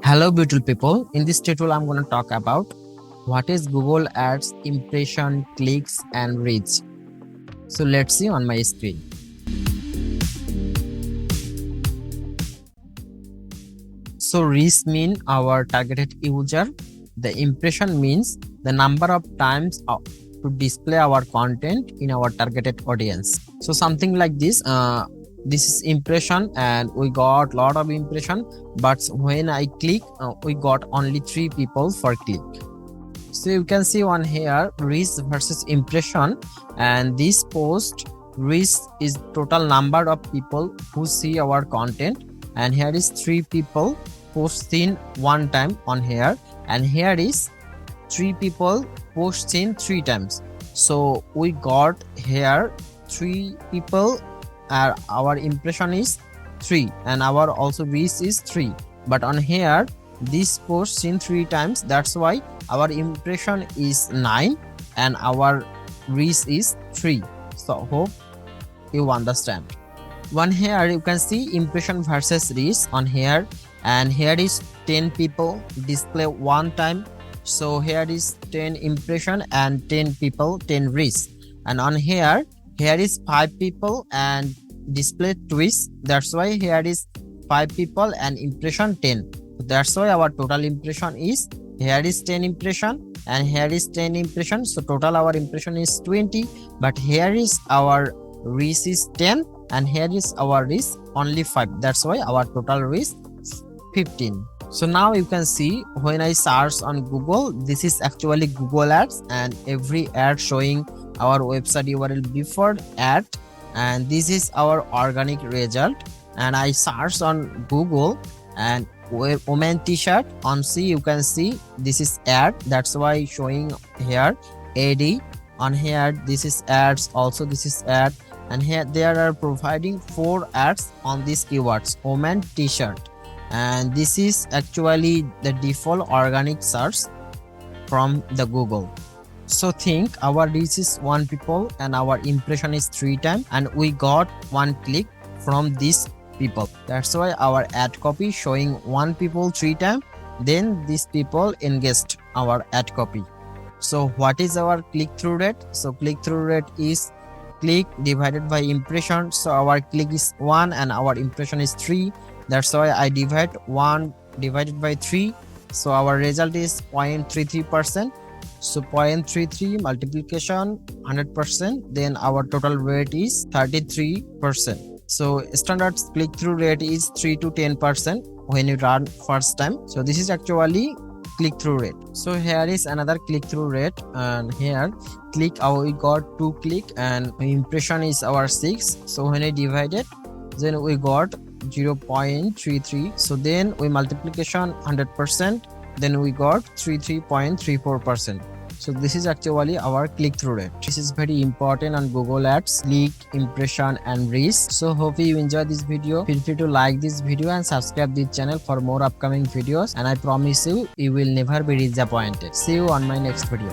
Hello beautiful people, in this tutorial I'm going to talk about what is Google Ads impression, clicks and reach. So let's see on my screen. So reach means our targeted user, the impression means the number of times to display our content in our targeted audience. So something like this, this is impression and we got lot of impression, but when I click we got only 3 people for click. So you can see on here reach versus impression, and this post reach is total number of people who see our content, and here is 3 people post seen one time on here, and here is 3 people post seen 3 times. So we got here 3 people. Our impression is 3 and our also reach is 3, but on here this post seen 3 times, that's why our impression is 9 and our reach is 3. So hope you understand. One here you can see impression versus reach on here, and here is 10 people display one time, so here is 10 impression and 10 people 10 reach, and on here is 5 people and display twice, that's why here is 5 people and impression 10. That's why our total impression is, here is 10 impression and here is 10 impression, so total our impression is 20, but here is our reach is 10 and here is our reach only 5, that's why our total reach 15. So now you can see when I search on Google, this is actually Google Ads, and every ad showing our website URL before ad, and this is our organic result. And I search on Google and woman t-shirt on C, you can see this is ad, that's why showing here ad on here, this is ads, also this is ad, and here they are providing 4 ads on these keywords woman t-shirt, and this is actually the default organic search from the Google. So think our reach is 1 people and our impression is 3 times, and we got 1 click from these people, that's why our ad copy showing 1 people 3 times, then these people engaged our ad copy. So what is our click-through rate? So click-through rate is click divided by impression, so our click is 1 and our impression is 3, that's why I divide 1 divided by 3, so our result is 0.33%. So 0.33 multiplication 100%, then our total rate is 33%. So standard click-through rate is 3 to 10% when you run first time. So this is actually click-through rate. So here is another click-through rate, and here click we got 2 click and impression is our 6. So when I divide it, then we got 0.33. So then we multiplication 100%, then we got 33.34%. So this is actually our click-through rate. This is very important on Google Ads, click, impression and reach. So hope you enjoy this video. Feel free to like this video and subscribe this channel for more upcoming videos, and I promise you will never be disappointed. See you on my next video.